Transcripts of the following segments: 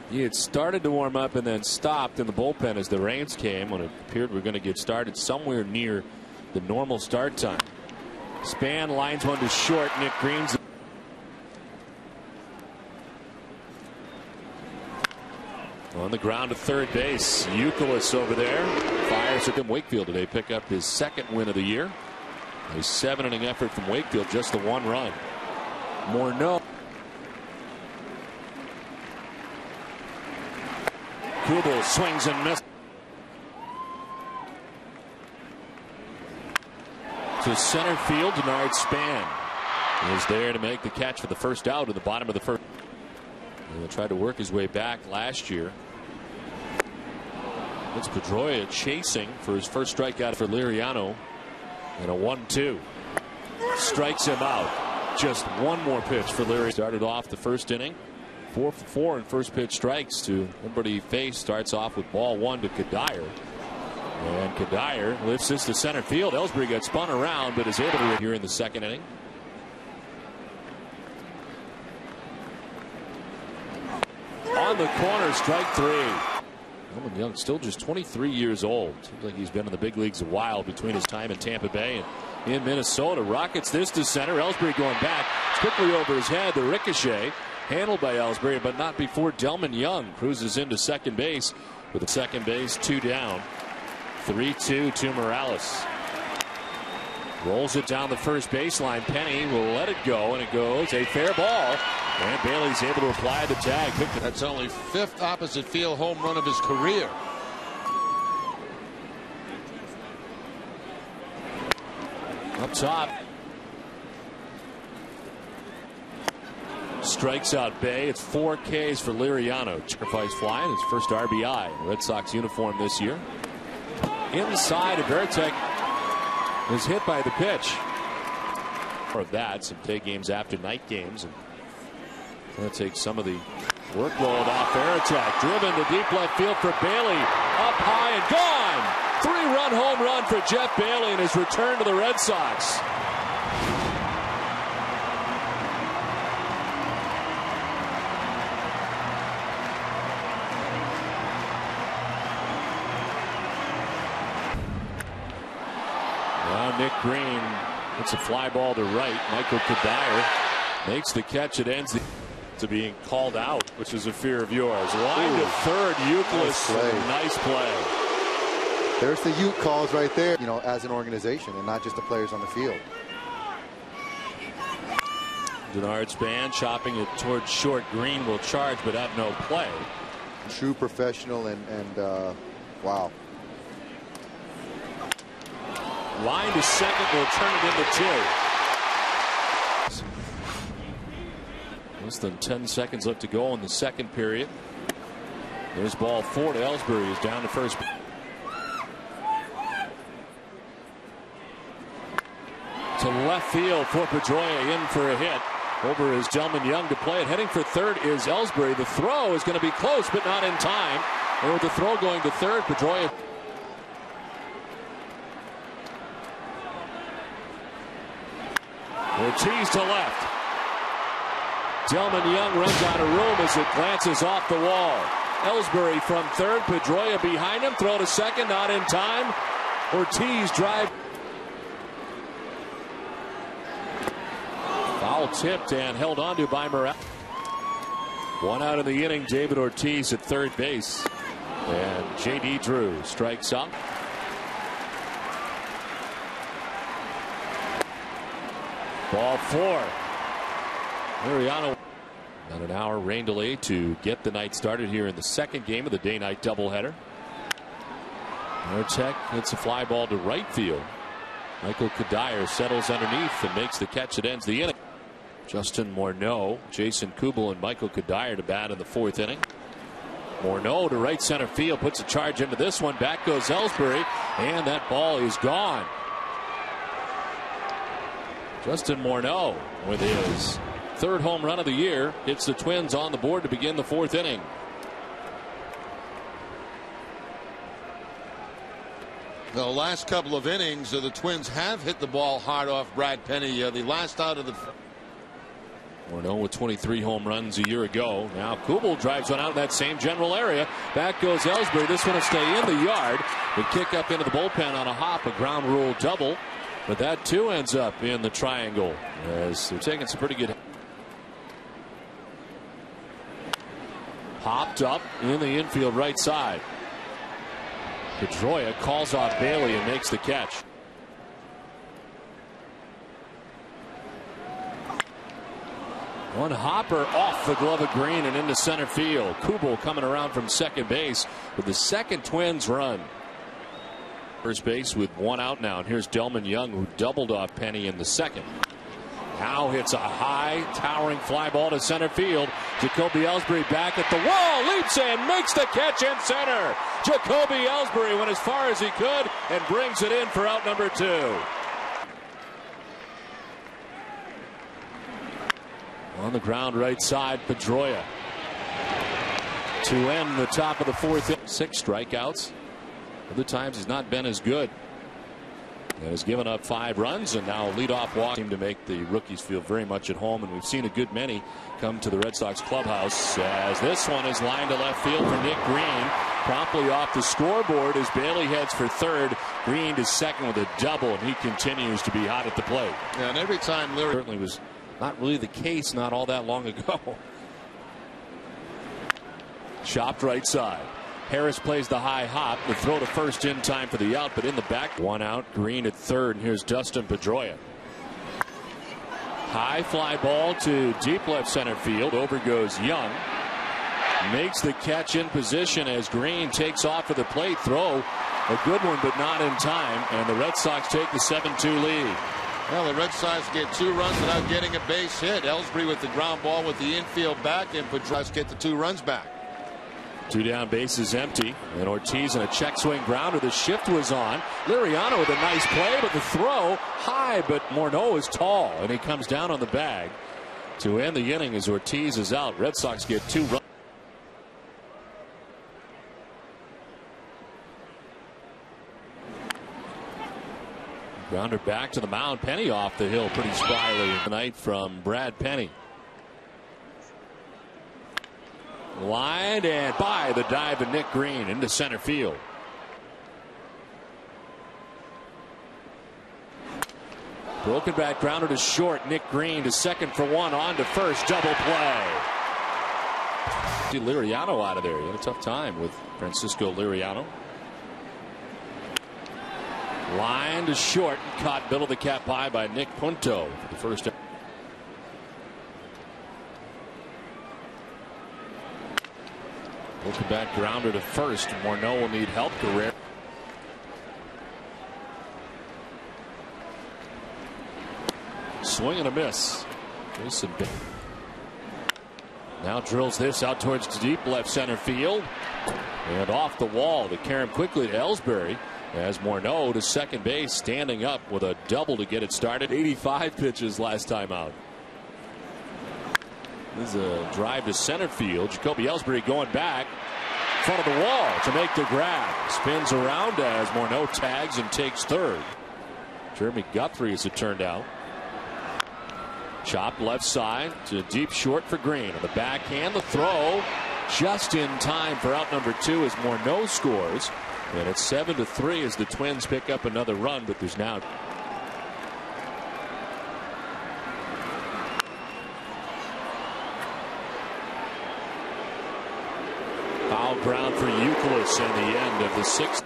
He had started to warm up and then stopped in the bullpen as the rains came when it appeared we're going to get started somewhere near the normal start time. Span lines one to short. Nick Green's on the ground to third base. Youkilis over there fires at Wakefield today. Pick up his second win of the year. A 7-inning effort from Wakefield, just the 1 run. Morneau. Kubel swings and misses. To center field, Denard Span is there to make the catch for the first out at the bottom of the first. He tried to work his way back last year. It's Pedroia chasing for his first strikeout for Liriano. And a 1-2. Strikes him out. Just one more pitch for Liriano. Started off the first inning. 4 for 4 in first pitch strikes to everybody he faced. Starts off with ball 1 to Kadire. And Kadire lifts this to center field. Ellsbury got spun around but is able to here in the second inning. On the corner, strike 3. Delmon Young still just 23 years old. Seems like he's been in the big leagues a while between his time in Tampa Bay and in Minnesota. Rockets this to center. Ellsbury going back. It's quickly over his head. The ricochet handled by Ellsbury, but not before Delmon Young cruises into second base with a second base 2 down. 3-2 to Morales. Rolls it down the first baseline. Penny will let it go, and it goes a fair ball. And Bailey's able to apply the tag. That's only 5th opposite field home run of his career. Up top. Strikes out Bay. It's 4 Ks for Liriano. Sacrifice fly in his first RBI in Red Sox uniform this year. Inside, Veritek is hit by the pitch. More of that, some day games after night games. And going to take some of the workload off Veritek. Driven to deep left field for Bailey. Up high and gone. 3-run home run for Jeff Bailey in his return to the Red Sox. Now Nick Green hits a fly ball to right. Michael Kadire makes the catch. It ends to being called out, which is a fear of yours. Line to third, Youkilis. Nice play. There's the Ute calls right there, you know, as an organization and not just the players on the field. Denard Span chopping it towards short. Green will charge but have no play. True professional and wow. Line to second will turn it into 2. Less than 10 seconds left to go in the second period. There's ball 4 to Ellsbury. He's down to first. To left field for Pedroia, in for a hit. Over is Delmon Young to play it. Heading for third is Ellsbury. The throw is going to be close but not in time. And with the throw going to third, Pedroia. Ortiz to left. Delmon Young runs out of room as it glances off the wall. Ellsbury from third. Pedroia behind him. Throw to second. Not in time. Ortiz drive. Foul tipped and held onto by Morales. 1 out of the inning. David Ortiz at third base. And J.D. Drew strikes out. Ball 4. Liriano. About an hour rain delay to get the night started here in the second game of the day-night doubleheader. Veritek hits a fly ball to right field. Michael Kadire settles underneath and makes the catch that ends the inning. Justin Morneau, Jason Kubel, and Michael Kadire to bat in the 4th inning. Morneau to right center field, puts a charge into this one. Back goes Ellsbury, and that ball is gone. Justin Morneau with his 3rd home run of the year hits the Twins on the board to begin the 4th inning. The last couple of innings, the Twins have hit the ball hard off Brad Penny. The last out of the Morneau with 23 home runs a year ago. Now Kubel drives one out in that same general area. Back goes Ellsbury. This one will stay in the yard. The kick up into the bullpen on a hop, a ground rule double. But that too ends up in the triangle as they're taking some pretty good. Hopped up in the infield right side. Pedroia calls off Bailey and makes the catch. One hopper off the glove of Green and into center field. Kubel coming around from second base with the second Twins run. First base with one out now. And here's Delman Young, who doubled off Penny in the second. Now hits a high towering fly ball to center field. Jacoby Ellsbury back at the wall, leaps in, makes the catch in center. Jacoby Ellsbury went as far as he could and brings it in for out number 2. On the ground right side, Pedroia to end the top of the 4th. 6 strikeouts. Other times he's not been as good. And has given up 5 runs, and now a leadoff walk seem to make the rookies feel very much at home, and we've seen a good many come to the Red Sox clubhouse as this one is lined to left field for Nick Green. Promptly off the scoreboard as Bailey heads for third. Green to second with a double, and he continues to be hot at the plate. Yeah, and every time Leary certainly was not really the case not all that long ago. Chopped right side. Harris plays the high hop. The throw to first in time for the out, but in the back. One out. Green at third, and here's Dustin Pedroia. High fly ball to deep left center field. Over goes Young. Makes the catch in position as Green takes off for the plate. Throw a good one, but not in time, and the Red Sox take the 7-2 lead. Well, the Red Sox get 2 runs without getting a base hit. Ellsbury with the ground ball with the infield back, and Pedroia get the 2 runs back. 2 down, bases empty, and Ortiz in a check swing grounder. The shift was on. Liriano with a nice play, but the throw high, but Morneau is tall, and he comes down on the bag to end the inning as Ortiz is out. Red Sox get 2 runs. Grounder back to the mound. Penny off the hill pretty spryly tonight from Brad Penny. Line and by the dive of Nick Green into center field. Broken back grounder to short. Nick Green to second for 1, on to first. Double play. Liriano out of there. He had a tough time with Francisco Liriano. Line to short. Caught middle of the cap high by Nick Punto for the first. Broken back grounder to first. Morneau will need help. Guerrero. Swing and a miss. Now drills this out towards deep left center field. And off the wall to carry him quickly to Ellsbury. As Morneau to second base, standing up with a double to get it started. 85 pitches last time out. This is a drive to center field. Jacoby Ellsbury going back in front of the wall to make the grab. Spins around as Morneau tags and takes third. Jeremy Guthrie, as it turned out. Chop left side to deep short for Green. On the backhand, the throw just in time for out number 2 as Morneau scores. And it's 7-3 as the Twins pick up another run, but there's now. Foul ground for Youkilis in the end of the 6th.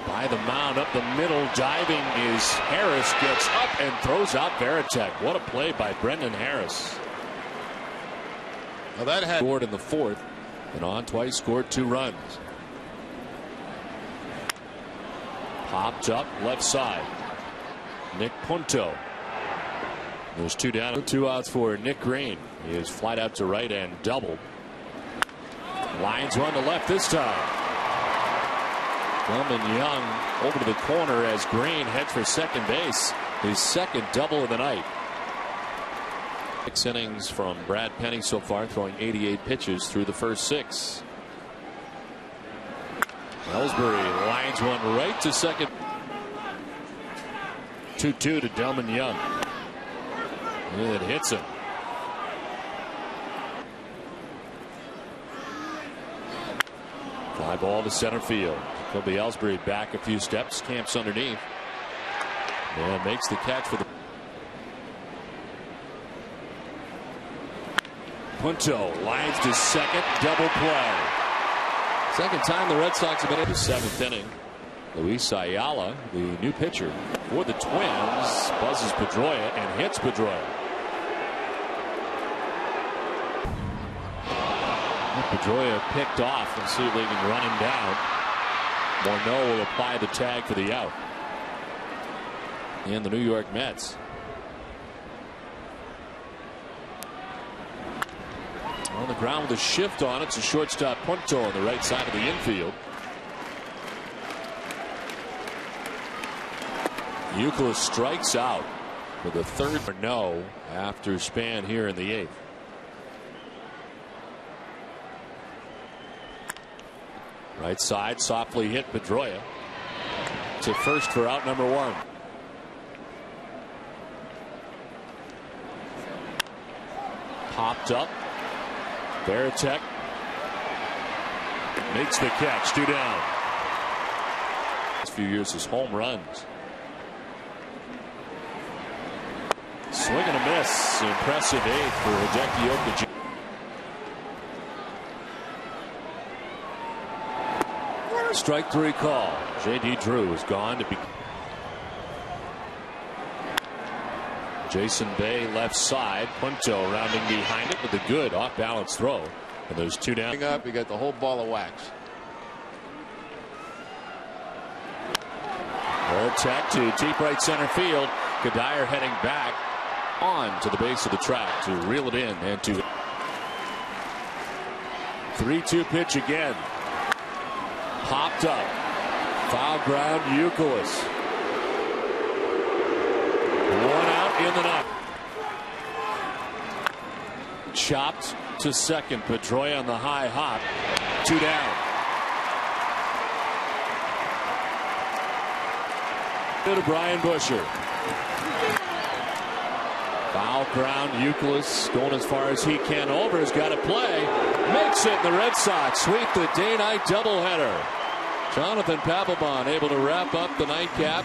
By the mound up the middle, diving is Harris, gets up and throws out Varitek. What a play by Brendan Harris. Well, that had scored in the 4th, and on twice scored 2 runs. Popped up left side. Nick Punto. There's 2 down, 2 outs for Nick Green. He is flight out to right and doubled. Lines one to left this time. Delman Young over to the corner as Green heads for second base. His second double of the night. 6 innings from Brad Penny so far, throwing 88 pitches through the first 6. Ellsbury lines one right to second. 2-2 to Delman Young. It hits him. Fly ball to center field. Kobe Ellsbury back a few steps, camps underneath, and makes the catch for the. Punto lines to second, double play. Second time the Red Sox have been in the 7th inning. Luis Ayala, the new pitcher for the Twins, buzzes Pedroia and hits Pedroia. Pedroia picked off. Let's see if they can run him down. Morneau will apply the tag for the out. And the New York Mets. On the ground with a shift on it. It's a shortstop Punto on the right side of the infield. Euclid strikes out for the third for no after Span here in the 8th. Right side, softly hit Pedroia to first for out number 1. Popped up. Veritek makes the catch. 2 down. Last few years his home runs. Swing and a miss. Impressive 8th for Hideki Okaji. Strike 3 call. J.D. Drew is gone to be. Jason Bay left side. Punto rounding behind it with a good off balance throw. And there's 2 down. Up, you got the whole ball of wax. Veritek to deep right center field. Kadire heading back on to the base of the track to reel it in and to 3-2 pitch again. Popped up. Foul ground, Euclid. 1 out in the 9th. Chopped to second. Pedroia on the high hop. 2 down. To Brian Busher. Foul ground. Euclid going as far as he can. Over's got to play. Makes it. The Red Sox sweep the day-night doubleheader. Jonathan Papelbon able to wrap up the nightcap.